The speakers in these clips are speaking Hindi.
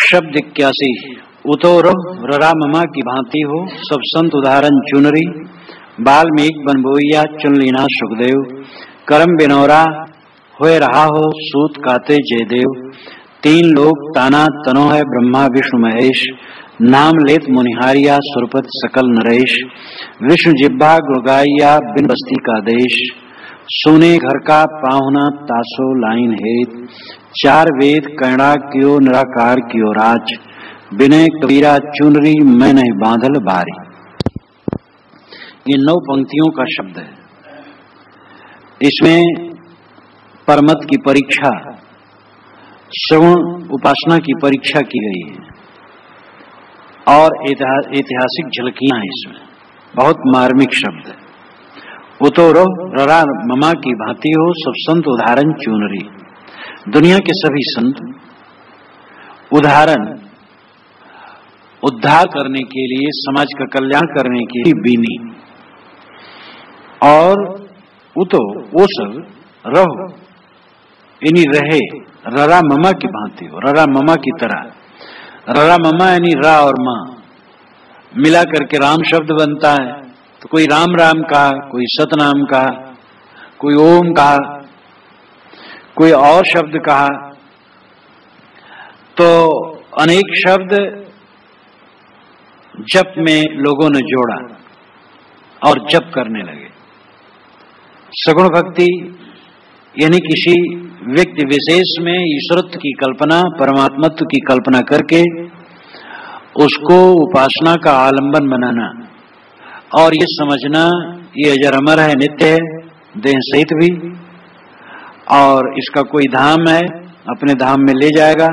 शब्द 81। उतो ररा ममा की भांति हो, सब संत उदाहरण चुनरी। बाल्मीक बन बोइया चुन लीना सुखदेव, करम बिनौरा होए रहा हो, सूत काते जयदेव। तीन लोग ताना तनो है, ब्रह्मा विष्णु महेश। नाम लेत मुनिहारिया, सुरपत सकल नरेश। विष्णु जिब्बा गुरगाइया, बिन बस्ती का देश। सुने घर का पाहुना, तासो लाइन हेत। चार वेद कैणा क्यों, निराकार क्यों राज। बिनय कबीरा चुनरी, मैं नहीं बांधल बारी। ये 9 पंक्तियों का शब्द है। इसमें परमत की परीक्षा, श्रवण उपासना की परीक्षा की गई है और ऐतिहासिक झलकियां हैं इसमें। बहुत मार्मिक शब्द है। उतोरो ररा ममा की भांति हो, सब संत उदाहरण चुनरी। दुनिया के सभी संत उदाहरण, उद्धार करने के लिए, समाज का कल्याण करने के लिए बीनी। और उतो वो सब रहो, यानी रहे, ररा ममा की भांति हो, ररा ममा की तरह। ररा ममा यानी रा और मां मिला करके राम शब्द बनता है। तो कोई राम राम कहा, कोई सतनाम कहा, कोई ओम कहा, कोई और शब्द कहा। तो अनेक शब्द जप में लोगों ने जोड़ा और जप करने लगे। सगुण भक्ति यानी किसी व्यक्ति विशेष में ईश्वरत्व की कल्पना, परमात्मत्व की कल्पना करके उसको उपासना का आलंबन बनाना और ये समझना ये अजर अमर है, नित्य है, देह सहित भी, और इसका कोई धाम है, अपने धाम में ले जाएगा।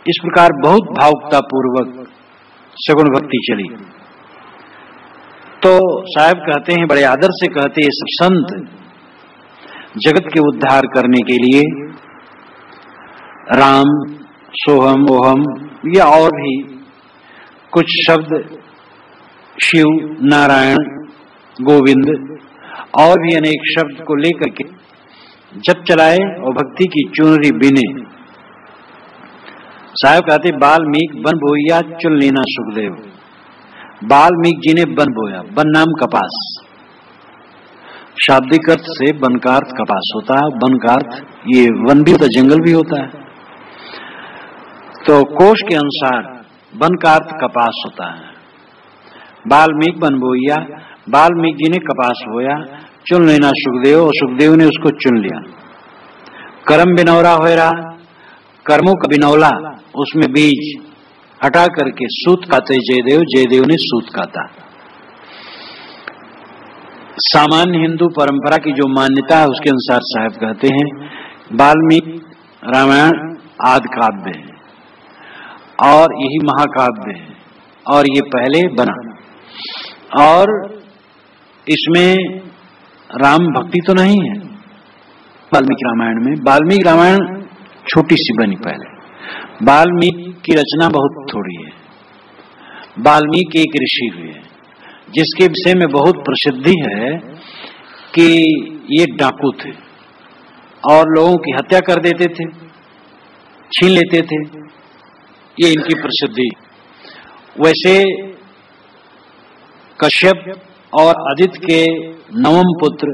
इस प्रकार बहुत भावुकता पूर्वक सगुण भक्ति चली। तो साहब कहते हैं, बड़े आदर से कहते हैं, सब संत जगत के उद्धार करने के लिए राम, सोहम, ओहम या और भी कुछ शब्द, शिव, नारायण, गोविंद और भी अनेक शब्द को लेकर के जप चलाए और भक्ति की चुनरी बिने। साहब कहते, बाल्मीक बन बोइया चुन लेना सुखदेव। बाल्मीक जी ने बन बोया। बन नाम कपास, शाब्दिक अर्थ से वन का अर्थ कपास होता है। वन का अर्थ ये वन भी होता है, जंगल भी होता है। तो कोश के अनुसार वन का अर्थ कपास होता है। बाल्मीक बन बोइया, बाल्मीक जी ने कपास बोया। चुन लेना सुखदेव, और सुखदेव ने उसको चुन लिया। कर्म बिनौरा हो रहा, कर्मों का बिनौला, उसमें बीज हटा करके सूत काते जयदेव, जयदेव ने सूत काता। सामान्य हिंदू परंपरा की जो मान्यता है उसके अनुसार साहब कहते हैं, वाल्मीकि रामायण आदि काव्य है और यही महाकाव्य है और ये पहले बना। और इसमें राम भक्ति तो नहीं है वाल्मीकि रामायण में। वाल्मीकि रामायण छोटी सी बनी पहले। वाल्मीकि की रचना बहुत थोड़ी है। वाल्मीकि एक ऋषि हुए जिसके विषय में बहुत प्रसिद्धि है कि ये डाकू थे और लोगों की हत्या कर देते थे, छीन लेते थे, ये इनकी प्रसिद्धि। वैसे कश्यप और आदित्य के नवम पुत्र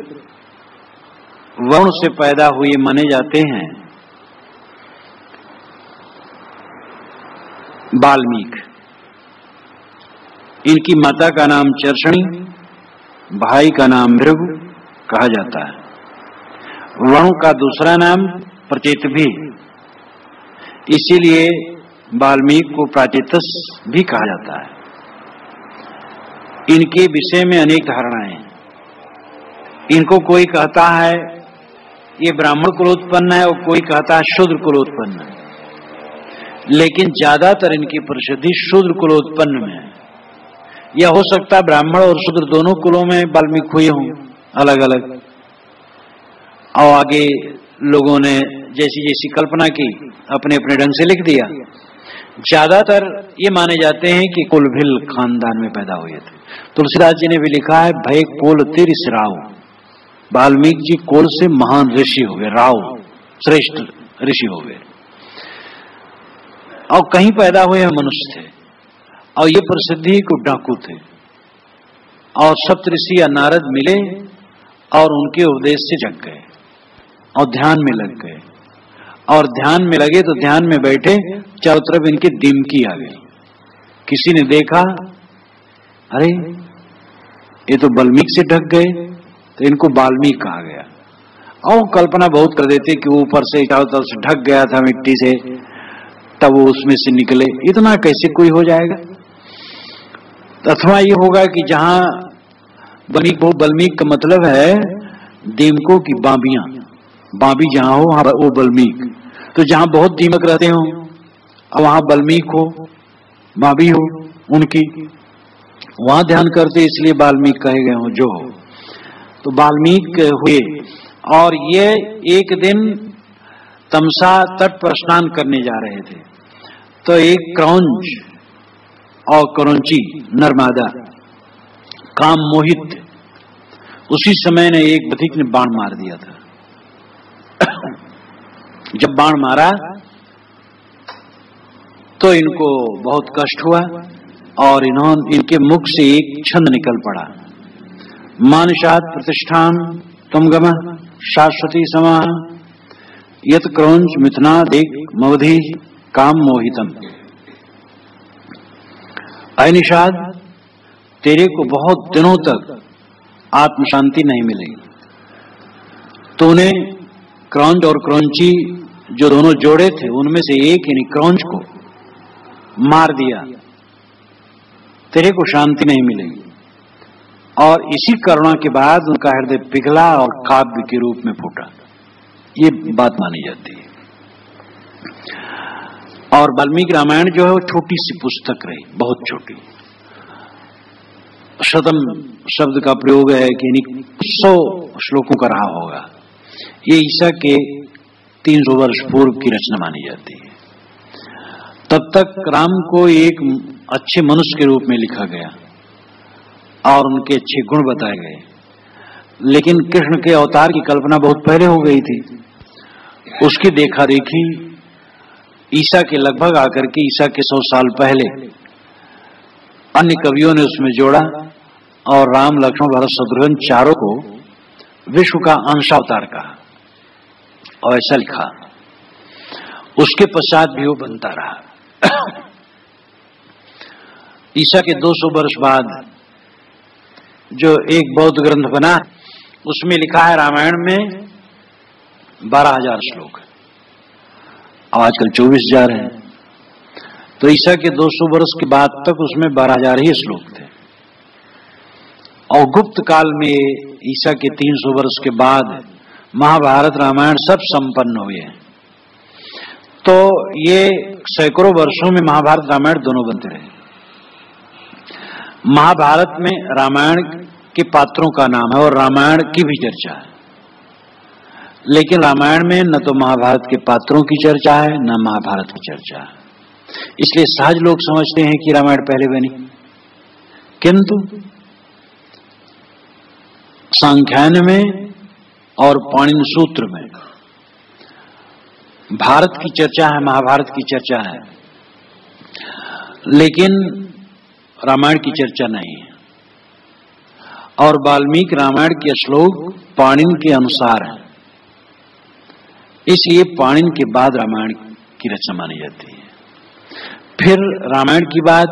वरुण से पैदा हुए माने जाते हैं वाल्मीकि। इनकी माता का नाम चर्षणी, भाई का नाम भृगु कहा जाता है। वरुण का दूसरा नाम प्रचेतभी, इसीलिए वाल्मीकि को प्राचेतस भी कहा जाता है। इनके विषय में अनेक धारणाएं। इनको कोई कहता है ये ब्राह्मण कुलोत्पन्न है और कोई कहता है शूद्र कुलोत्पन्न है, लेकिन ज्यादातर इनकी प्रसिद्धि शूद्र कुलोत्पन्न में है। यह हो सकता है ब्राह्मण और शूद्र दोनों कुलों में वाल्मीकि हुए हों अलग अलग, और आगे लोगों ने जैसी जैसी कल्पना की अपने अपने ढंग से लिख दिया। ज्यादातर ये माने जाते हैं कि कुलभिल खानदान में पैदा हुए थे। तुलसीदास जी ने भी लिखा है, भय कोल तिरिस राव। वाल्मीकि जी कोल से महान ऋषि हो गए, राव श्रेष्ठ ऋषि हो गए। और कहीं पैदा हुए मनुष्य थे, और ये प्रसिद्धि को डाकू थे। और सप्तऋषि या नारद मिले और उनके उपदेश से जग गए और ध्यान में लग गए। और ध्यान में लगे तो ध्यान में बैठे, चारों तरफ इनके दिमकी आ गई। किसी ने देखा, अरे ये तो वाल्मीकि से ढक गए, तो इनको वाल्मीकि कहा गया। और कल्पना बहुत कर देते कि ऊपर से चारों तरफ से ढक गया था मिट्टी से, तब वो उसमें से निकले। इतना कैसे कोई हो जाएगा? अथवा ये होगा कि जहां वाल्मीकि का मतलब है दीमकों की बाबियां, बाबी जहां हो वहां वो वाल्मीकि। तो जहां बहुत दीमक रहते हो और वहां वाल्मीकि हो, बाबी हो उनकी, वहां ध्यान करते, इसलिए वाल्मीकि कहे गए हो जो हो। तो वाल्मीकि हुए और ये एक दिन तमसा तट पर स्नान करने जा रहे थे। तो एक क्रौंच और क्रौंची नर्मदा काम मोहित, उसी समय ने एक बधिक ने बाण मार दिया था। जब बाण मारा तो इनको बहुत कष्ट हुआ और इनके मुख से एक छंद निकल पड़ा, मानुषात प्रतिष्ठान तुम गम शाश्वती समा यत क्रौंच मिथुनादेक मवधि काम मोहितम। ऐ निषाद, तेरे को बहुत दिनों तक आत्म शांति नहीं मिलेगी। तूने क्रौंच और क्रौंची जो दोनों जोड़े थे उनमें से एक यानी क्रौंच को मार दिया, तेरे को शांति नहीं मिलेगी। और इसी करुणा के बाद उनका हृदय पिघला और काव्य के रूप में फूटा, ये बात मानी जाती है। और वाल्मीकि रामायण जो है वो छोटी सी पुस्तक रही, बहुत छोटी। शतम शब्द का प्रयोग है कि 100 श्लोकों का रहा होगा। ये ईसा के 300 वर्ष पूर्व की रचना मानी जाती है। तब तक राम को एक अच्छे मनुष्य के रूप में लिखा गया और उनके अच्छे गुण बताए गए, लेकिन कृष्ण के अवतार की कल्पना बहुत पहले हो गई थी। उसकी देखा देखी ईसा के लगभग आकर के ईसा के 100 साल पहले अन्य कवियों ने उसमें जोड़ा और राम लक्ष्मण भरत शत्रुघ्न चारों को विश्व का अंशावतार कहा और ऐसा लिखा। उसके पश्चात भी वो बनता रहा। ईसा के 200 वर्ष बाद जो एक बौद्ध ग्रंथ बना, उसमें लिखा है रामायण में 12,000 श्लोक, अब आजकल 24,000 है। तो ईसा के 200 वर्ष के बाद तक उसमें 12,000 ही श्लोक थे। और गुप्त काल में ईसा के 300 वर्ष के बाद महाभारत रामायण सब संपन्न हुए हैं। तो ये सैकड़ों वर्षों में महाभारत रामायण दोनों बनते रहे। महाभारत में रामायण के पात्रों का नाम है और रामायण की भी चर्चा है, लेकिन रामायण में न तो महाभारत के पात्रों की चर्चा है न महाभारत की चर्चा है। इसलिए सहज लोग समझते हैं कि रामायण पहले बनी, किंतु सांख्यायन में और पाणिनि सूत्र में भारत की चर्चा है, महाभारत की चर्चा है, लेकिन रामायण की चर्चा नहीं है। और वाल्मीकि रामायण के श्लोक पाणिनि के अनुसार है, इसलिए पाणिनि के बाद रामायण की रचना मानी जाती है। फिर रामायण की बात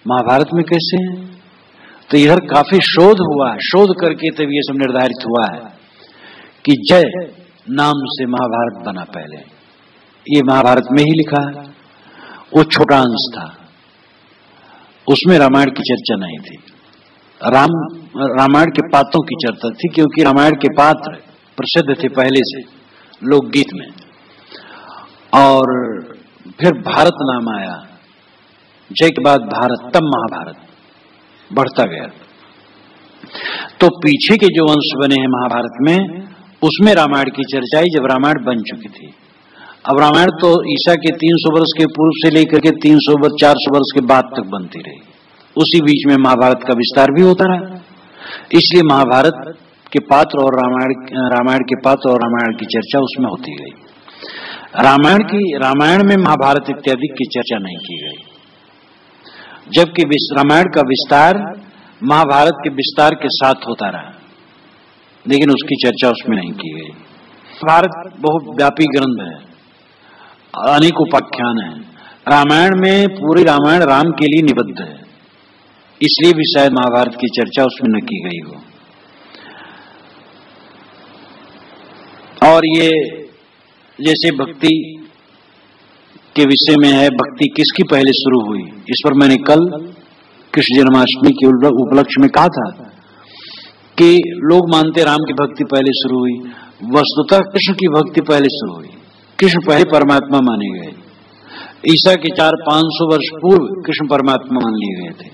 महाभारत में कैसे है? तो इधर काफी शोध हुआ है, शोध करके तब ये सब निर्धारित हुआ है कि जय नाम से महाभारत बना। पहले ये महाभारत में ही लिखा है, वो छोटा अंश था, उसमें रामायण की चर्चा नहीं थी। रामायण के पात्रों की चर्चा थी, क्योंकि रामायण के पात्र प्रसिद्ध थे पहले से लोकगीत में। और फिर भारत नाम आया, जय के बाद भारत, तब महाभारत बढ़ता गया। तो पीछे के जो अंश बने हैं महाभारत में, उसमें रामायण की चर्चा आई जब रामायण बन चुकी थी। अब रामायण तो ईसा के 300 वर्ष के पूर्व से लेकर के 400 वर्ष के बाद तक बनती रही। उसी बीच में महाभारत का विस्तार भी होता रहा, इसलिए महाभारत के पात्र और रामायण के पात्र और रामायण की चर्चा उसमें होती गई। रामायण में महाभारत इत्यादि की चर्चा नहीं की गई, जबकि रामायण का विस्तार महाभारत के विस्तार के साथ होता रहा, लेकिन उसकी चर्चा उसमें नहीं की गई। भारत बहुत व्यापी ग्रंथ है, अनेक उपाख्यान है। रामायण में पूरी रामायण राम के लिए निबद्ध है, इसलिए भी शायद महाभारत की चर्चा उसमें न की गई हो। और ये जैसे भक्ति के विषय में है, भक्ति किसकी पहले शुरू हुई, इस पर मैंने कल कृष्ण जन्माष्टमी के उपलक्ष्य में कहा था कि लोग मानते राम की भक्ति पहले शुरू हुई, वस्तुतः कृष्ण की भक्ति पहले शुरू हुई। कृष्ण पहले परमात्मा माने गए, ईसा के 400-500 वर्ष पूर्व कृष्ण परमात्मा मान लिए गए थे,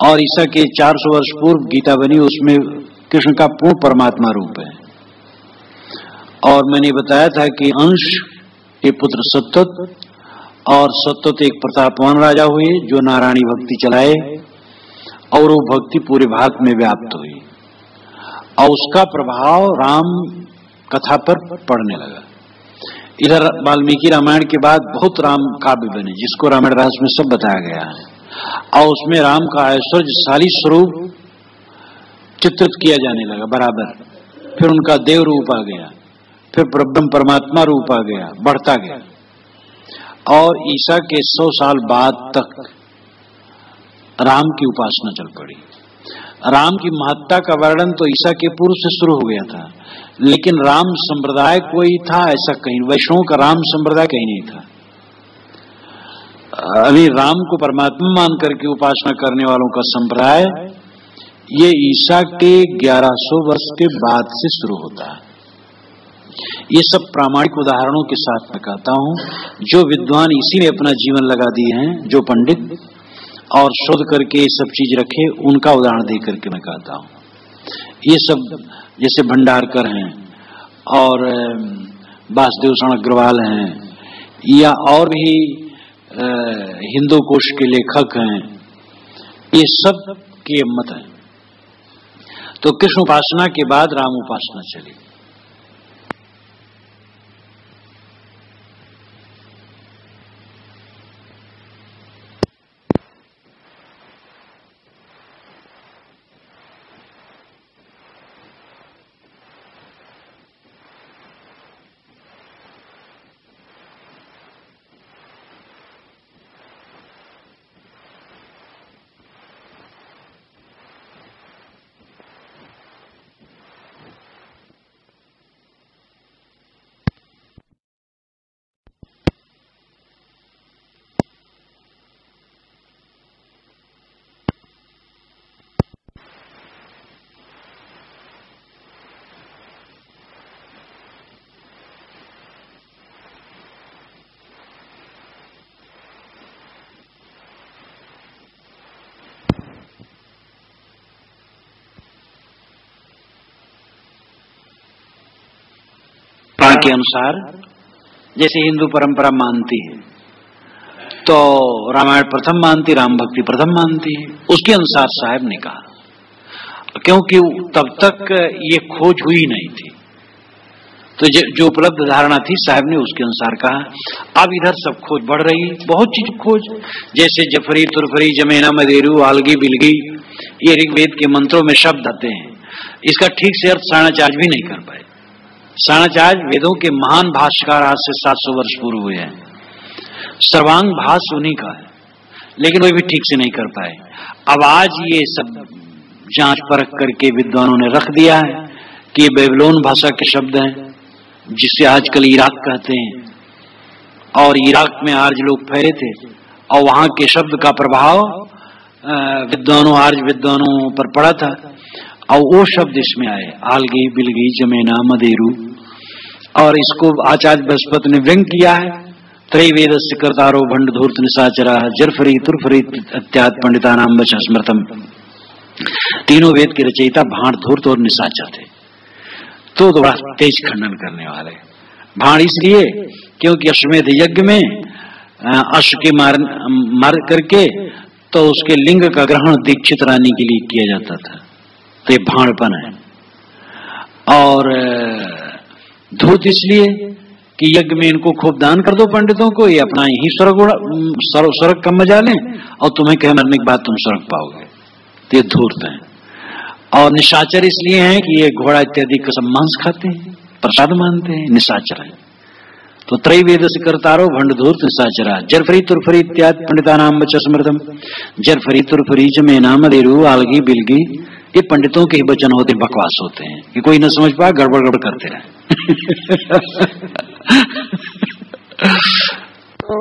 और ईसा के 400 वर्ष पूर्व गीता बनी, उसमें कृष्ण का पूर्ण परमात्मा रूप है। और मैंने बताया था कि अंश के पुत्र सत्वत, और सत्वत एक प्रतापवान राजा हुए जो नारायणी भक्ति चलाए, और वो भक्ति पूरे भारत में व्याप्त हुई, और उसका प्रभाव राम कथा पर पड़ने लगा। इधर वाल्मीकि रामायण के बाद बहुत राम काव्य बने, जिसको रामायण रहस्य में सब बताया गया है, और उसमें राम का ऐश्वर्यशाली स्वरूप चित्रित किया जाने लगा बराबर। फिर उनका देव रूप आ गया, फिर ब्रह्म परमात्मा रूप आ गया, बढ़ता गया, और ईसा के 100 साल बाद तक राम की उपासना चल पड़ी। राम की महत्ता का वर्णन तो ईसा के पूर्व से शुरू हो गया था, लेकिन राम संप्रदाय कोई था ऐसा कहीं, वैष्णव का राम संप्रदाय कहीं नहीं था। अभी राम को परमात्मा मान करके उपासना करने वालों का संप्रदाय ये ईसा के 1100 वर्ष के बाद से शुरू होता है। ये सब प्रामाणिक उदाहरणों के साथ मैं कहता हूँ, जो विद्वान इसी में अपना जीवन लगा दिए हैं, जो पंडित और शोध करके ये सब चीज रखे, उनका उदाहरण दे करके मैं कहता हूँ। ये सब जैसे भंडारकर हैं और वासुदेव शरण अग्रवाल हैं, या और भी हिंदू कोश के लेखक हैं, ये सब के मत हैं। तो कृष्ण उपासना के बाद राम उपासना चली। के अनुसार जैसे हिंदू परंपरा मानती है, तो रामायण प्रथम मानती, राम भक्ति प्रथम मानती है, उसके अनुसार साहब ने कहा, क्योंकि तब तक ये खोज हुई नहीं थी, तो जो उपलब्ध धारणा थी साहब ने उसके अनुसार कहा। अब इधर सब खोज बढ़ रही, बहुत चीज खोज, जैसे जफरी, तुरफरी, जमेना, मदेरू, आलगी, बिलगी, ये ऋग्वेद के मंत्रों में शब्द आते हैं। इसका ठीक से अर्थ साणाचार्य भी नहीं कर पाए। साणाचार्य वेदों के महान भाष्यकार आज से 700 वर्ष पूर्व हुए हैं, सर्वांग भाष्य उन्हीं का है, लेकिन वे भी ठीक से नहीं कर पाए। अब आज ये सब जांच परख करके विद्वानों ने रख दिया है कि ये बेबीलोन भाषा के शब्द हैं, जिसे आजकल इराक कहते हैं, और इराक में आर्य लोग फैले थे, और वहां के शब्द का प्रभाव विद्वानों, आर्य विद्वानों पर पड़ा था, और वो शब्द इसमें आए, आलगी, बिलगी, जमेना, मदेरू, और इसको आचार्य बृहस्पति ने व्यंग किया है। त्रैवेदस्य कर्तारो भंड धूर्त निशाचरा जरफरी तुरफरी इत्यादि पंडिता नाम वच स्मृतम। तीनों वेद के रचयिता भांड, धूर्त और निशाचर थे। तो बड़ा तेज खंडन करने वाले। भांड इसलिए क्योंकि अश्वमेध यज्ञ में अश्व के मार करके तो उसके लिंग का ग्रहण दीक्षित रानी के लिए किया जाता था, तो ये भांडपन है। और धूर्त इसलिए कि यज्ञ में इनको खूब दान कर दो पंडितों को, ये अपना यही स्वर्ग का मजा लें और तुम्हें कहे मरने के बाद तुम स्वर्ग पाओगे। तो ये धूर्त हैं। और निशाचर इसलिए हैं कि ये घोड़ा इत्यादि का सब मांस खाते हैं, प्रसाद मानते हैं, निशाचर है। तो त्रैवेद से करतारो भंड धूर्त निशाचरा जरफरी तुरफरी इत्यादि पंडिता नाम बच्चा समृतम जरफरी तुरफरी जमे नाम देरू आलगी बिलगी, ये पंडितों के ही वचन होते, बकवास होते हैं कि कोई न समझ पाए, गड़बड़ गड़बड़ करते रहे। तो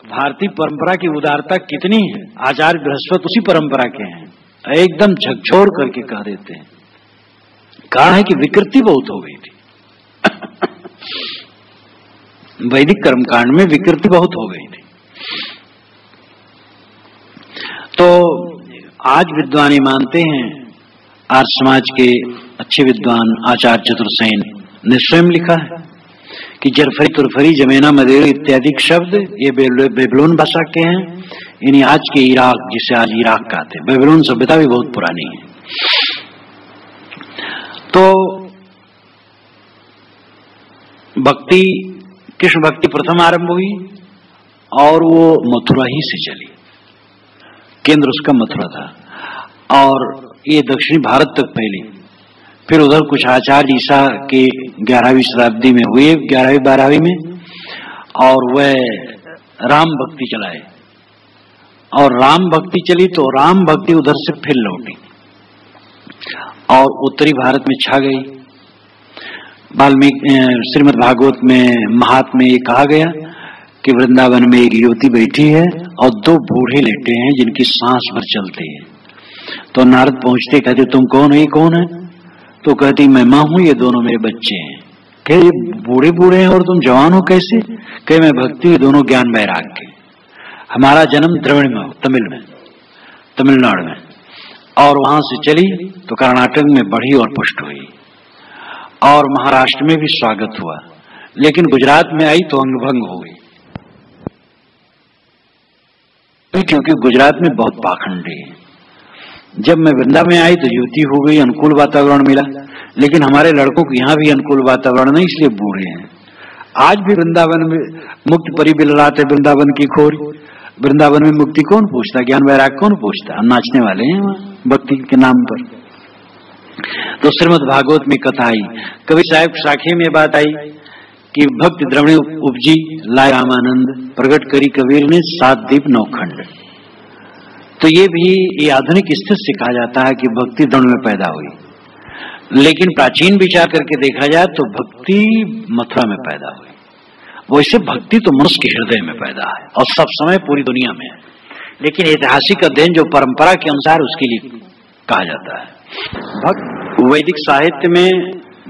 भारतीय परंपरा की उदारता कितनी है। आचार्य बृहस्पति उसी परंपरा के हैं, एकदम झकझोर करके कह देते हैं। कारण है कि विकृति बहुत हो गई थी। वैदिक कर्मकांड में विकृति बहुत हो गई थी। तो आज विद्वान मानते हैं, आर्य समाज के अच्छे विद्वान आचार्य चतुर्सेन ने स्वयं लिखा है कि जरफरी तुरफरी जमेना मदेर इत्यादि शब्द ये बेबीलोन भाषा के हैं। यानी आज के इराक, जिसे आज इराक कहते हैं, बेबीलोन सभ्यता भी बहुत पुरानी है। तो भक्ति, कृष्ण भक्ति प्रथम आरंभ हुई और वो मथुरा ही से चली, केंद्र उसका मथुरा था और ये दक्षिणी भारत तक फैली। फिर उधर कुछ आचार्य ईसा के 11वीं शताब्दी में हुए, 11वीं 12वीं में, और वह राम भक्ति चलाए और राम भक्ति चली तो राम भक्ति उधर से फिर लौटी और उत्तरी भारत में छा गई। वाल्मीकि श्रीमद् भागवत में महात्म्य में ये कहा गया कि वृंदावन में एक युवती बैठी है और दो बूढ़े लेटे हैं जिनकी सांस भर चलती है। तो नारद पहुंचते, कहते तुम कौन है, ये कौन है? तो कहती मैं मां हूं, ये दोनों मेरे बच्चे हैं। कहे ये बूढ़े बूढ़े हैं और तुम जवान हो कैसे? कहे मैं भक्ति, ये दोनों ज्ञान वैराग के। हमारा जन्म द्रविड़ में, तमिलनाडु में, और वहां से चली तो कर्नाटक में बढ़ी और पुष्ट हुई और महाराष्ट्र में भी स्वागत हुआ, लेकिन गुजरात में आई तो अंगभंग हो गई, क्योंकि गुजरात में बहुत पाखंडी है। जब मैं वृंदावन में आई तो युवती हो गई, अनुकूल वातावरण मिला, लेकिन हमारे लड़कों को यहाँ भी अनुकूल वातावरण नहीं, इसलिए बूढ़े हैं। आज भी वृंदावन में मुक्त परी बिलराते वृंदावन की खोर। वृंदावन में मुक्ति कौन पूछता, ज्ञान वैराग कौन पूछता? हम नाचने वाले हैं वहां भक्ति के नाम पर। तो श्रीमद् भागवत में कथा आई, कवि साहिब साखी में बात आई कि भक्ति द्रवणी उपजी लाए रामानंद, प्रकट करी कबीर ने 7 दीप 9 खंड। तो ये भी ये आधुनिक स्थिति से कहा जाता है कि भक्ति द्रवण में पैदा हुई, लेकिन प्राचीन विचार करके देखा जाए तो भक्ति मथुरा में पैदा हुई। वैसे भक्ति तो मनुष्य के हृदय में पैदा है और सब समय पूरी दुनिया में है, लेकिन ऐतिहासिक अध्ययन जो परंपरा के अनुसार उसके लिए कहा जाता है। भक्त वैदिक साहित्य में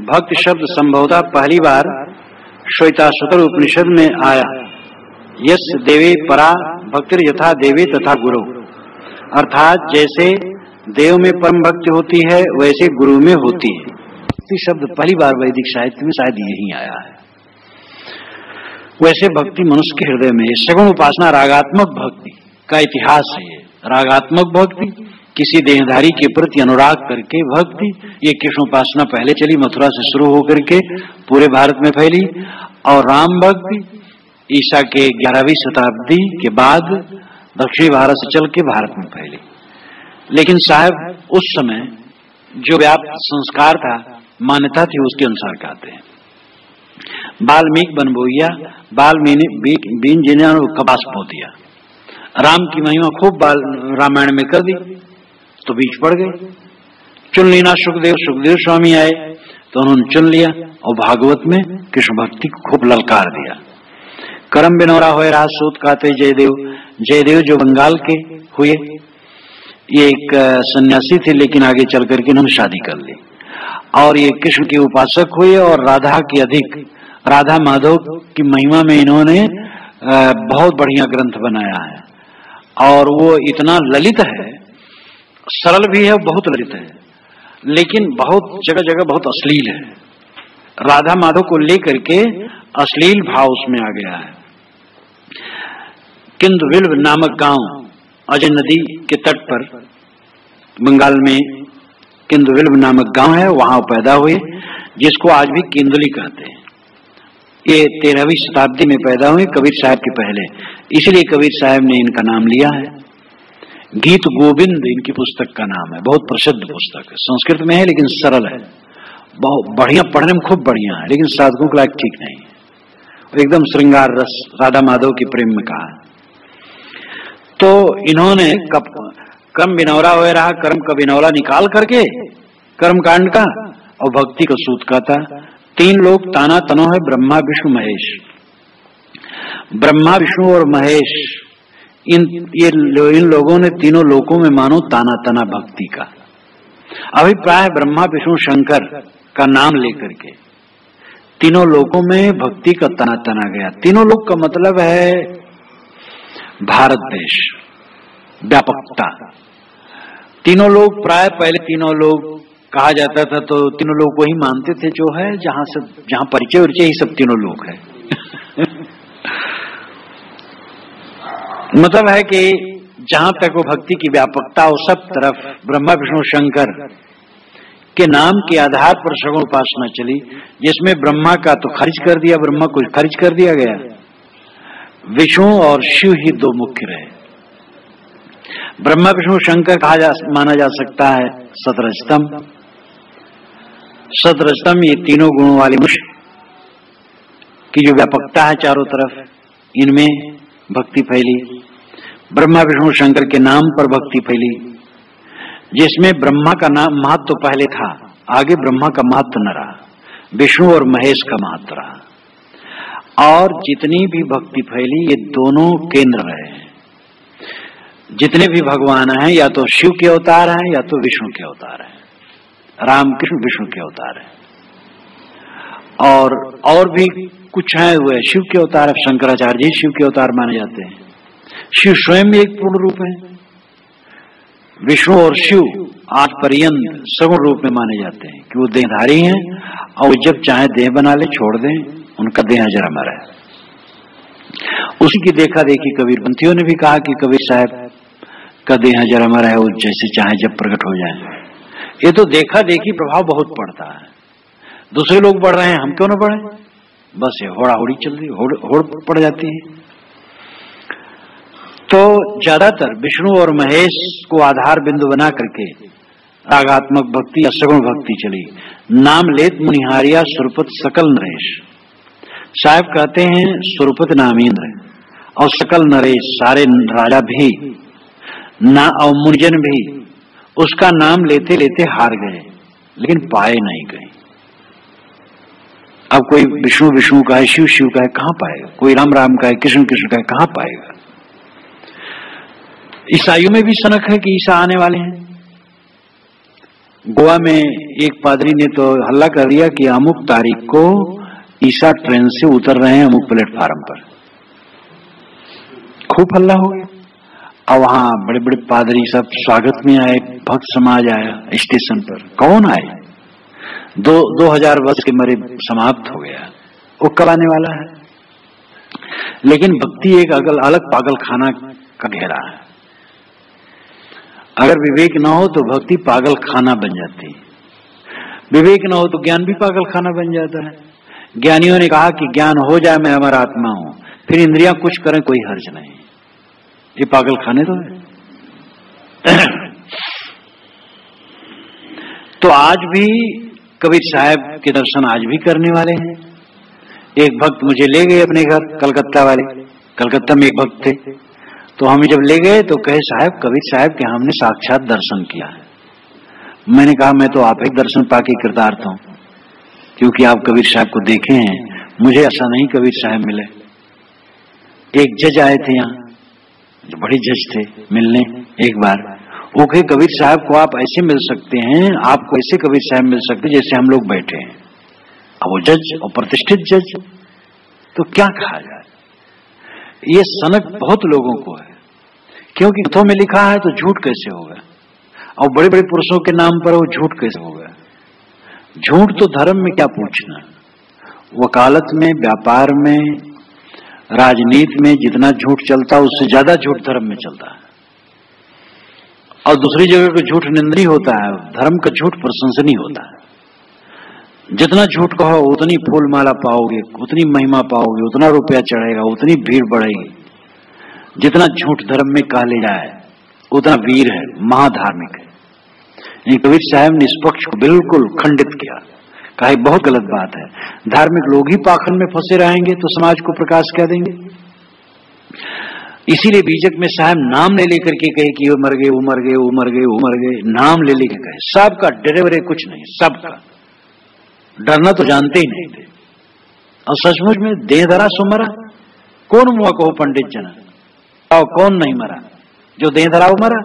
भक्त शब्द संभवतः पहली बार श्वेताश्वतर उपनिषद में आया। यस देवे परा भक्तिर यथा देवे तथा गुरु, अर्थात जैसे देव में परम भक्ति होती है वैसे गुरु में होती है। भक्ति शब्द पहली बार वैदिक साहित्य में शायद यही आया है। वैसे भक्ति मनुष्य के हृदय में, सगुण उपासना रागात्मक भक्ति का इतिहास है। रागात्मक भक्ति किसी देहधारी के प्रति अनुराग करके भक्ति, ये कृष्ण उपासना पहले चली, मथुरा से शुरू होकर के पूरे भारत में फैली, और राम भक्ति ईसा के 11वीं शताब्दी के बाद दक्षिणी भारत से चल के भारत में फैली। लेकिन साहब उस समय जो व्याप्त संस्कार था, मान्यता थी, उसके अनुसार कहते हैं। वाल्मीकि बनबोइया, बीन जिन्हें कपास बो दिया। राम की महिमा खूब रामायण में कर दी तो बीच पड़ गए। चुन लेना सुखदेव स्वामी आए तो उन्होंने चुन लिया और भागवत में कृष्ण भक्ति को खूब ललकार दिया। करम बिनौरा होए राज सूत कहते जयदेव जो बंगाल के हुए, ये एक सन्यासी थे, लेकिन आगे चल करके इन्होंने शादी कर ली और ये कृष्ण के उपासक हुए और राधा की अधिक, राधा माधव की महिमा में इन्होंने बहुत बढ़िया ग्रंथ बनाया है और वो इतना ललित है, सरल भी है, बहुत ललित है, लेकिन बहुत जगह जगह बहुत अश्लील है। राधा माधव को लेकर के अश्लील भाव उसमें आ गया है। किंदुविल्व नामक गांव अजय नदी के तट पर बंगाल में किंदुविल्व नामक गांव है, वहां पैदा हुए। जिसको आज भी केंदुली कहते हैं। ये 13वीं शताब्दी में पैदा हुए, कबीर साहब के पहले, इसलिए कबीर साहब ने इनका नाम लिया है। गीत गोविंद इनकी पुस्तक का नाम है, बहुत प्रसिद्ध पुस्तक है, संस्कृत में है लेकिन सरल है, बहुत बढ़िया, पढ़ने में खूब बढ़िया है, लेकिन साधकों के लायक ठीक नहीं है, एकदम श्रृंगार रस राधा माधव के प्रेम में कहा। तो इन्होंने कर्म बिनौरा हुए रहा, कर्म का बिनौरा निकाल करके कर्म कांड का और भक्ति का सूत का था। 3 लोग ताना तनो है, ब्रह्मा विष्णु महेश। ब्रह्मा विष्णु और महेश इन लोगों ने तीनों लोकों में मानो ताना तना भक्ति का। अभिप्राय ब्रह्मा विष्णु शंकर का नाम लेकर के तीनों लोकों में भक्ति का तना तना गया। तीनों लोक का मतलब है भारत देश, व्यापकता। तीनों लोग प्राय पहले तीनों लोग कहा जाता था, तो तीनों लोग को ही मानते थे जो है, जहां परिचय उरिचय ही सब तीनों लोग है। मतलब है कि जहां तक वो भक्ति की व्यापकता हो, सब तरफ ब्रह्मा विष्णु शंकर के नाम के आधार पर सगुण उपासना चली, जिसमें ब्रह्मा का तो खर्च कर दिया, ब्रह्मा को खर्च कर दिया गया, विष्णु और शिव ही 2 मुख्य रहे। ब्रह्मा विष्णु शंकर माना जा सकता है सतरजतम। सतरजतम ये तीनों गुणों वाली मुश्क की जो व्यापकता है चारों तरफ, इनमें भक्ति फैली। ब्रह्मा विष्णु शंकर के नाम पर भक्ति फैली, जिसमें ब्रह्मा का नाम महत्व तो पहले था, आगे ब्रह्मा का महत्व न रहा, विष्णु और महेश का महत्व रहा। और जितनी भी भक्ति फैली ये दोनों केंद्र रहे हैं। जितने भी भगवान हैं या तो शिव के अवतार हैं या तो विष्णु के अवतार हैं, राम कृष्ण विष्णु के अवतार हैं। और भी कुछ हैं वे शिव के अवतार है, शंकराचार्य जी शिव के अवतार माने जाते हैं। शिव स्वयं एक पूर्ण रूप है। विष्णु और शिव आज पर्यंत सगुण रूप में माने जाते हैं कि वो देहधारी हैं और जब चाहे देह बना ले छोड़ दें, उनका देह अजर अमर है। उसी की देखा देखी कबीरपंथियों ने भी कहा कि कबीर साहब का देह अजर अमर है, वो जैसे चाहे जब प्रकट हो जाए। ये तो देखा देखी प्रभाव बहुत पड़ता है। दूसरे लोग बढ़ रहे हैं, हम क्यों ना बढ़े? बस ये होड़ा होड़ी चल रही, होड़ पड़ जाती है। तो ज्यादातर विष्णु और महेश को आधार बिंदु बना करके रागात्मक भक्ति या सगुण भक्ति चली। नाम लेत मुनिहारिया सुरपत सकल नरेश। साहब कहते हैं सुरपत नामेंद्र और सकल नरेश, सारे राजा भी ना और मुनिजन भी उसका नाम लेते लेते हार गए, लेकिन पाए नहीं गए। अब कोई विष्णु विष्णु का है, शिव शिव का है, कहां पाएगा? कोई राम राम का है, कृष्ण कृष्ण का है, कहां पाएगा? ईसाइयों में भी सनक है कि ईसा आने वाले हैं। गोवा में एक पादरी ने तो हल्ला कर दिया कि अमुक तारीख को ईसा ट्रेन से उतर रहे हैं अमुक प्लेटफार्म पर। खूब हल्ला हो गया और वहां बड़े बड़े पादरी सब स्वागत में आए, भक्त समाज आया स्टेशन पर। कौन आए? 2000 वर्ष के मरे समाप्त हो गया, वो कब आने वाला है? लेकिन भक्ति एक अलग पागल खाना का घेरा है। अगर विवेक न हो तो भक्ति पागल खाना बन जाती है, विवेक न हो तो ज्ञान भी पागल खाना बन जाता है। ज्ञानियों ने कहा कि ज्ञान हो जाए मैं अमर आत्मा हूं, फिर इंद्रियां कुछ करें कोई हर्ज नहीं। ये पागल खाने तो है। तो आज भी कबीर साहब के दर्शन आज भी करने वाले हैं। एक भक्त मुझे ले गए अपने घर, कलकत्ता वाले, कलकत्ता में एक भक्त थे, तो हमें जब ले गए तो कहे साहब कबीर साहब के हमने साक्षात दर्शन किया है। मैंने कहा मैं तो आप ही दर्शन पाके कृतार्थ हूं, क्योंकि आप कबीर साहब को देखे हैं, मुझे ऐसा नहीं कबीर साहब मिले। एक जज आए थे यहाँ, जो बड़े जज थे, मिलने एक बार। वो कहे कबीर साहब को आप ऐसे मिल सकते हैं, आपको ऐसे कबीर साहब मिल सकते हैं जैसे हम लोग बैठे हैं। अब वो जज और प्रतिष्ठित जज, तो क्या कहा जाए? ये सनक बहुत लोगों को है, क्योंकि ग्रंथों में लिखा है तो झूठ कैसे होगा? और बड़े बड़े पुरुषों के नाम पर वो झूठ कैसे होगा? झूठ तो धर्म में क्या पूछना, वकालत में, व्यापार में, राजनीति में जितना झूठ चलता है उससे ज्यादा झूठ धर्म में चलता है। और दूसरी जगह को झूठ निंदनीय होता है, धर्म का झूठ प्रशंसनीय होता है। जितना झूठ कहो उतनी फूल माला पाओगे, उतनी महिमा पाओगे, उतना रुपया चढ़ेगा, उतनी भीड़ बढ़ेगी। जितना झूठ धर्म में कह ले जाए उतना वीर है, महाधार्मिक है। कबीर साहब ने इस पक्ष को बिल्कुल खंडित किया, कहा बहुत गलत बात है। धार्मिक लोग ही पाखंड में फंसे रहेंगे तो समाज को प्रकाश क्या देंगे। इसीलिए बीजक में साहब नाम ले लेकर के कहे कि वो मर गए, वो मर गए, वो मर गए, वो मर गए, नाम ले लेकर कहे। सबका डरे कुछ नहीं, सबका डरना तो जानते ही नहीं थे। और सचमुच में देह धरा सो मरा, कौन मुआ कहो पंडित जना, और कौन नहीं मरा, जो देह धरा वो मरा,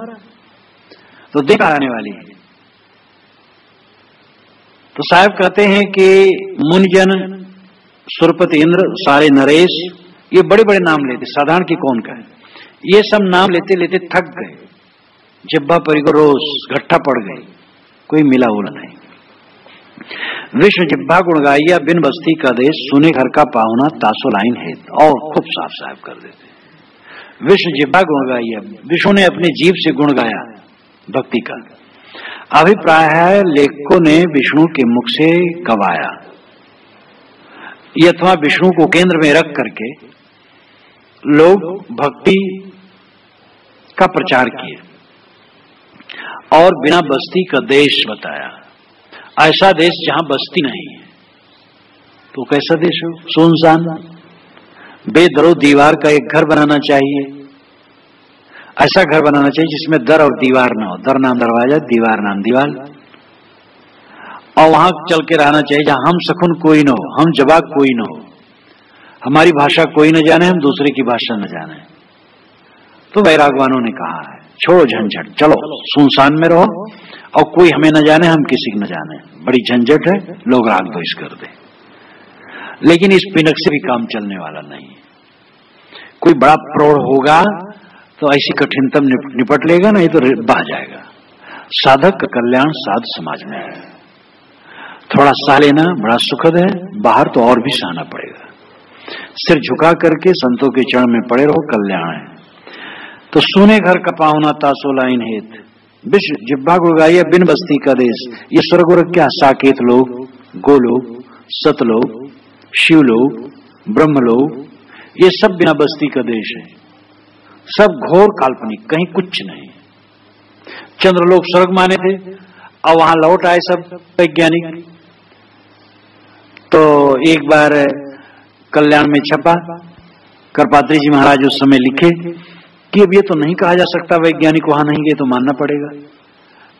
तो देह आने वाली है। तो साहब कहते हैं कि मुनिजन, सुरपति इंद्र, सारे नरेश, ये बड़े बड़े नाम लेते, साधारण की कौन का है, ये सब नाम लेते लेते थक गए, जिब्बा परिको रोज घट्टा पड़ गई, कोई मिला बोला नहीं। विश्व जिब्बा गुण गाइया बिन बस्ती का देश, सुने घर का पाहुना तासो लाइन है। और खूब साफ साफ कर देते, विश्व जिब्बा गुण गाइया, विष्णु ने अपने जीव से गुण गाया भक्ति का। अभिप्राय है लेखकों ने विष्णु के मुख से गवाया, अथवा विष्णु को केंद्र में रख करके लोग भक्ति का प्रचार किए और बिना बस्ती का देश बताया। ऐसा देश जहां बस्ती नहीं है तो कैसा देश हो, सुनसान, बेदरो दीवार का एक घर बनाना चाहिए। ऐसा घर बनाना चाहिए जिसमें दर और दीवार ना हो, दर नाम दरवाजा, दीवार नाम दीवार, और वहां चल के रहना चाहिए जहां हम सकुन कोई न हो, हम जवाब कोई न हो, हमारी भाषा कोई न जाने, हम दूसरे की भाषा न जाने। तो वैरागवानों ने कहा है छोड़ो झंझट, चलो सुनसान में रहो और कोई हमें न जाने, हम किसी को न जाने, बड़ी झंझट है, लोग राग द्वेष कर दे। लेकिन इस पिनक से भी काम चलने वाला नहीं। कोई बड़ा प्रौढ़ होगा तो ऐसी कठिनतम निपट लेगा, नहीं तो बह जाएगा। साधक का कल्याण साधु समाज में है। थोड़ा सा लेना बड़ा सुखद है, बाहर तो और भी सहना पड़ेगा। सिर झुका करके संतों के चरण में पड़े रहो, कल्याण है। तो सुने घर का पाहुना तासो लाइन हेत, विश्व जिब्बा गुण गाइया बिन बस्ती का देश। ये स्वर्ग और क्या, साकेत लोग, गोलोक, सतलोक, शिवलोक, ब्रह्मलोक, ये सब बिना बस्ती का देश है। सब घोर काल्पनिक, कहीं कुछ नहीं। चंद्रलोक स्वर्ग माने थे और वहां लौट आए सब वैज्ञानिक। तो एक बार कल्याण में छपा, करपात्री जी महाराज उस समय लिखे कि अब ये तो नहीं कहा जा सकता वैज्ञानिक वहां नहीं गए, तो मानना पड़ेगा।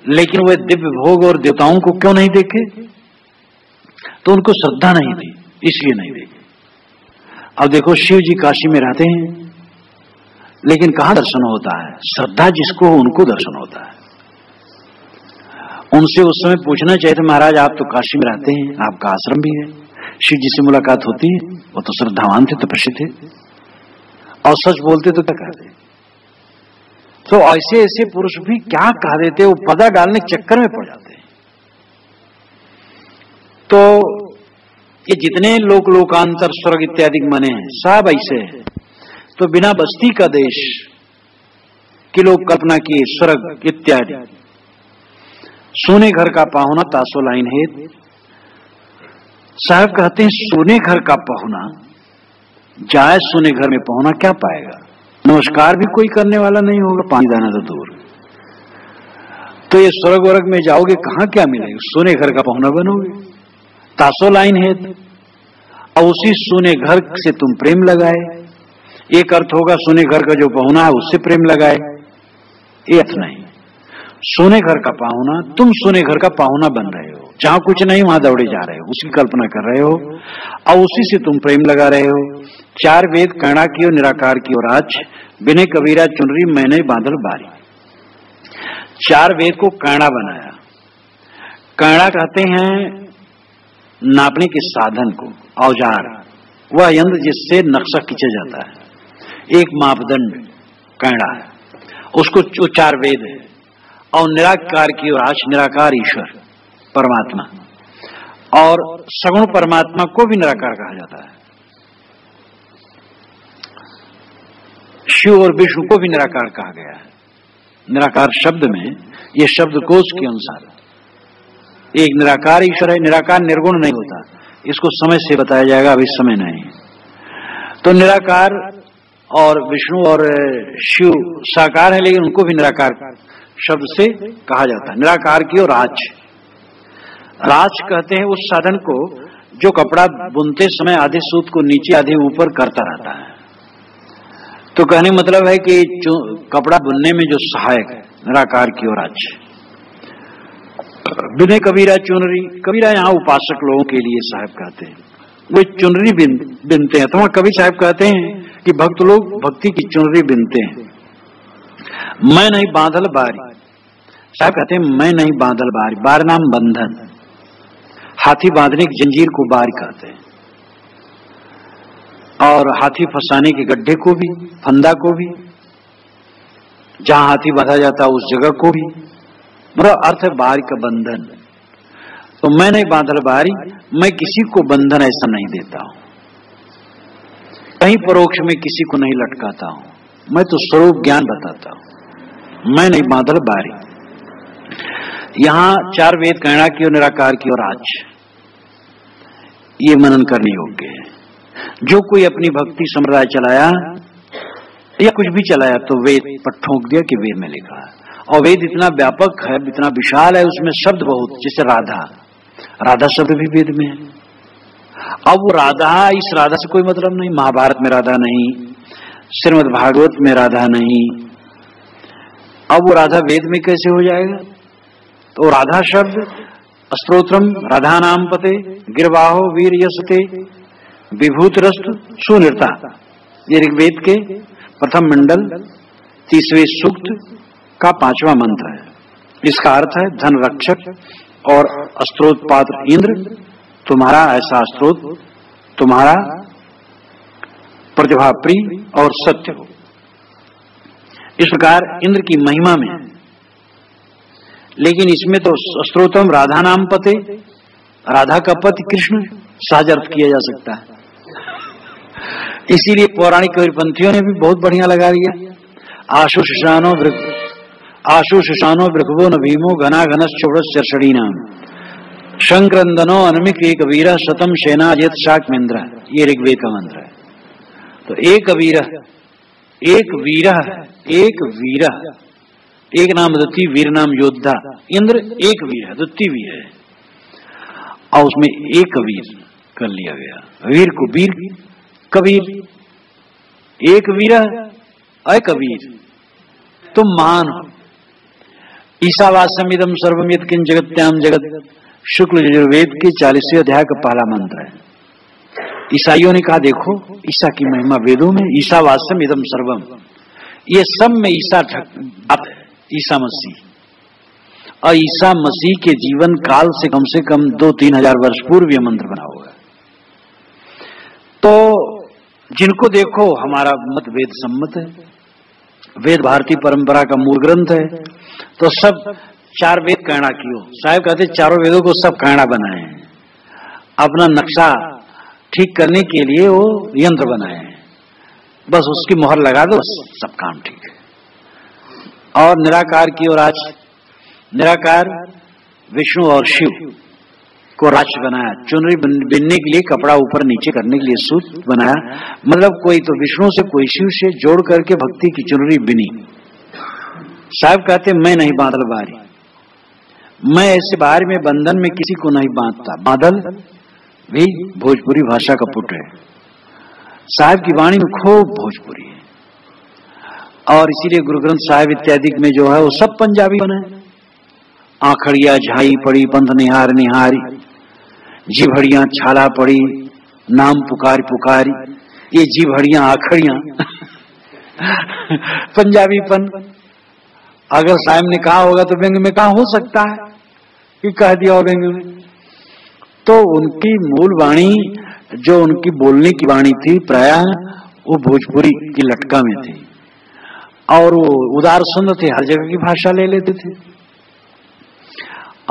लेकिन वे दिव्य भोग और देवताओं को क्यों नहीं देखे, तो उनको श्रद्धा नहीं थी, इसलिए नहीं देखे। अब देखो शिव जी काशी में रहते हैं, लेकिन कहां दर्शन होता है, श्रद्धा जिसको हो उनको दर्शन होता है। उनसे उस समय पूछना चाहिए था, महाराज आप तो काशी में रहते हैं, आपका आश्रम भी है, शिव जी से मुलाकात होती है? वो तो श्रद्धावान थे, तपस्वी थे, और सच बोलते तो क्या कहते। तो ऐसे ऐसे पुरुष भी क्या कह देते, वो पदा डालने के चक्कर में पड़ जाते हैं। तो ये जितने लोक लोकांतर स्वर्ग इत्यादि मने हैं सब ऐसे है। तो बिना बस्ती का देश कि लोग कल्पना किए स्वर्ग इत्यादि। सोने घर का पाहुना तासो लाइन है। साहब कहते हैं सोने घर का पाहुना जाए सोने घर में पहुना क्या पाएगा, नमस्कार भी कोई करने वाला नहीं होगा, पानी दाना तो दूर। तो ये स्वर्ग वर्ग में जाओगे कहां क्या मिलेगा, सोने घर का पहुना बनोगे। तासो लाइन है, और उसी सोने घर से तुम प्रेम लगाए। एक अर्थ होगा सोने घर का जो पहुना है उससे प्रेम लगाए, ये अर्थ नहीं। सोने घर का पाहुना, तुम सोने घर का पाहुना बन रहे हो, जहां कुछ नहीं वहां दौड़े जा रहे हो, उसकी कल्पना कर रहे हो और उसी से तुम प्रेम लगा रहे हो। चार वेद कैणा की और निराकार की और आज बिने कबीरा चुनरी मैंने बादल बारी। चार वेद को कैणा बनाया। कैणा कहते हैं नापने के साधन को, औजार, वह यंत्र जिससे नक्शा खींचा जाता है। एक मापदंड कैणा है, उसको चार वेद है। और निराकार की और आज निराकार ईश्वर परमात्मा, और सगुण परमात्मा को भी निराकार कहा जाता है। शिव और विष्णु को भी निराकार कहा गया है। निराकार शब्द में, ये शब्दकोश के अनुसार एक निराकार ईश्वर है। निराकार निर्गुण नहीं होता, इसको समय से बताया जाएगा, अभी समय नहीं। तो निराकार और विष्णु और शिव साकार है, लेकिन उनको भी निराकार शब्द से कहा जाता है। निराकार की और राज, राज कहते हैं उस साधन को जो कपड़ा बुनते समय आधे सूत को नीचे आधे ऊपर करता रहता है। तो कहने मतलब है कि जो कपड़ा बुनने में जो सहायक है, निराकार की और राज। बिने कबीरा चुनरी, कबीरा यहाँ उपासक लोगों के लिए साहब कहते हैं, वो चुनरी बिनते हैं। तो वहां कबीर साहब कहते हैं कि भक्त लोग भक्ति की चुनरी बिनते हैं। मैं नहीं बांधल बारी, साहब कहते हैं मैं नहीं बांधल बारी। बार नाम बंधन, हाथी बांधने की जंजीर को बारी कहते हैं, और हाथी फंसाने के गड्ढे को भी, फंदा को भी, जहां हाथी बांधा जाता है उस जगह को भी, मतलब अर्थ है बारी का बंधन। तो मैं नहीं बांधल बारी, मैं किसी को बंधन ऐसा नहीं देता हूं, कहीं परोक्ष में किसी को नहीं लटकाता हूं, मैं तो स्वरूप ज्ञान बताता हूं। मैं नहीं बांधल बारी। यहां चार वेद कहना की और निराकार की और आज, ये मनन करने योग्य है। जो कोई अपनी भक्ति संप्रदाय चलाया या कुछ भी चलाया तो वेद पर ठोक दिया कि वेद में लिखा है। और वेद इतना व्यापक है, इतना विशाल है, उसमें शब्द बहुत, जैसे राधा, राधा शब्द भी वेद में है। अब वो राधा, इस राधा से कोई मतलब नहीं, महाभारत में राधा नहीं, श्रीमद् भागवत में राधा नहीं, अब वो राधा वेद में कैसे हो जाएगा? तो राधा शब्द स्तोत्रम राधा नाम पते गिरवाहो वीर यशते विभूत रस्तु सुनिर्ता, ये ऋग्वेद के प्रथम मंडल 30वें सूक्त का 5वां मंत्र है। इसका अर्थ है धन रक्षक और स्त्रोत पात्र इंद्र, तुम्हारा ऐसा स्त्रोत तुम्हारा प्रतिभा प्रिय और सत्य हो। इस प्रकार इंद्र की महिमा में, लेकिन इसमें तो स्त्रोतम राधा नाम पते, राधा का पति कृष्ण सहज अर्थ किया जा सकता है। इसीलिए पौराणिक कबीरपंथियों ने भी बहुत बढ़िया लगा दिया, आशु शुशानो वृखवो न भीमो घना घनस चौड़स चर्षणी नाम शंक्रंदनो अनमिक एक वीर शतम सेना अजेत शाक मेन्द्र, ये ऋग्वेद का मंत्र है। तो एक वीर, एक वीर, एक वीर, एक नाम अद्वितीय, वीर नाम योद्धा। इंद्र एक वीर है, अद्वितीय वीर है, और उसमें एक वीर कर लिया गया, वीर को वीर कबीर, एक वीर अय कबीर, तुम महान हो। ईशावास्यम इदम सर्वम यत्किंच जगत्याम जगत, शुक्ल यजुर्वेद के 40वें अध्याय का पहला मंत्र है। ईसाइयों ने कहा देखो ईसा की महिमा वेदों में, ईशावास्यम इदम सर्वम, ये सब में ईसा है, ईसा मसीह। और ईसा मसीह के जीवन काल से कम 2-3 हजार वर्ष पूर्व यह मंत्र बना हुआ है। तो जिनको देखो हमारा मत वेद सम्मत है, वेद भारतीय परंपरा का मूल ग्रंथ है। तो सब चार वेद कहना क्यों? साहब कहते चारों वेदों को सब कहना बनाए हैं, अपना नक्शा ठीक करने के लिए वो यंत्र बनाए हैं, बस उसकी मोहर लगा दो, सब काम ठीक है। और निराकार की ओर आज, निराकार विष्णु और शिव को राज बनाया, चुनरी बिनने के लिए, कपड़ा ऊपर नीचे करने के लिए सूत बनाया, मतलब कोई तो विष्णु से कोई शिव से जोड़ करके भक्ति की चुनरी बिनी। साहब कहते मैं नहीं बांधल बारी, मैं ऐसे बाहर में बंधन में किसी को नहीं बांधता। बादल भी भोजपुरी भाषा का पुत्र है, साहब की वाणी में खूब भोजपुरी है, और इसीलिए गुरु ग्रंथ साहिब इत्यादि में जो है वो सब पंजाबी बना है। आखड़िया झाई पड़ी पंथ निहार निहारी, जीभड़ियां छाला पड़ी नाम पुकार पुकारी, ये जीभड़ियां आखड़ियां पंजाबीपन। अगर साहब ने कहा होगा तो व्यंग में कहा हो सकता है कि कह दिया हो व्यंग में। तो उनकी मूल वाणी, जो उनकी बोलने की वाणी थी, प्रायः वो भोजपुरी की लटका में थी, और वो उदार सुंदर थे, हर जगह की भाषा ले लेते थे।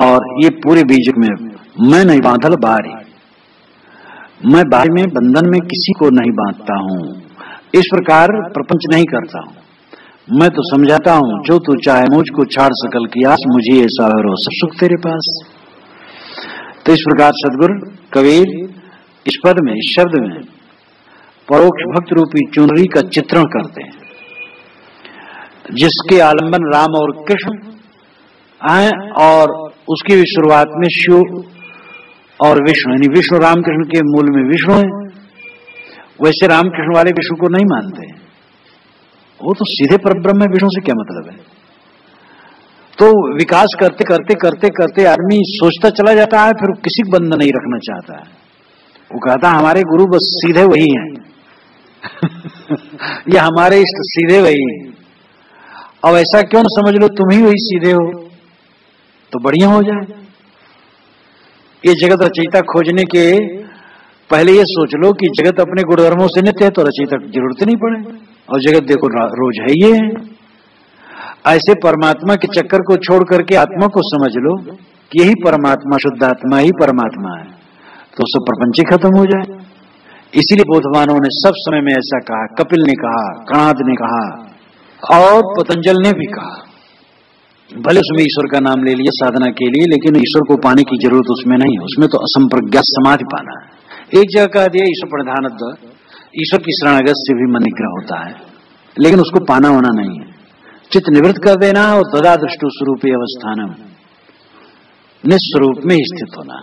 और ये पूरे बीज में मैं नहीं बांधल बारी, मैं बारी में बंधन में किसी को नहीं बांधता हूं, इस प्रकार प्रपंच नहीं करता हूं। मैं तो समझाता हूं जो तू चाहे मुझको छाड़ सकल की आस, मुझे ऐसा और सब सुख तेरे पास। तो इस प्रकार सदगुरु कबीर इस पद में, इस शब्द में परोक्ष भक्त रूपी चुनरी का चित्रण करते हैं, जिसके आलंबन राम और कृष्ण आए और उसकी भी शुरुआत में शिव और विष्णु, यानी विष्णु रामकृष्ण के मूल में विष्णु है। वैसे रामकृष्ण वाले विष्णु को नहीं मानते, वो तो सीधे परब्रह्म है, विष्णु से क्या मतलब है। तो विकास करते करते करते करते आदमी सोचता चला जाता है, फिर किसी को बंधन नहीं रखना चाहता है। वो कहता है हमारे गुरु बस सीधे वही हैं या हमारे इष्ट सीधे वही हैं। अब ऐसा क्यों न समझ लो तुम ही वही सीधे हो तो बढ़िया हो जाए। ये जगत रचयिता खोजने के पहले ये सोच लो कि जगत अपने गुणधर्मों से नित्य है तो रचयिता की जरूरत नहीं पड़े, और जगत देखो रोज है ये है। ऐसे परमात्मा के चक्कर को छोड़ करके आत्मा को समझ लो कि यही परमात्मा, शुद्ध आत्मा ही परमात्मा है, तो सब प्रपंच ही खत्म हो जाए। इसीलिए बोधवानों ने सब समय में ऐसा कहा, कपिल ने कहा, कणाद ने कहा और पतंजल ने भी कहा। भले उसमें ईश्वर का नाम ले लिया साधना के लिए, लेकिन ईश्वर को पाने की जरूरत उसमें नहीं है, उसमें तो असंप्रज्ञात समाधि पाना है। एक जगह कह दिया ईश्वर प्रधान, ईश्वर की शरणागत से भी मन निग्रह होता है, लेकिन उसको पाना होना नहीं है। चित्त निवृत्त कर देना और तदा दृष्टु स्वरूपे अवस्थानम, निस्वरूप में स्थित होना।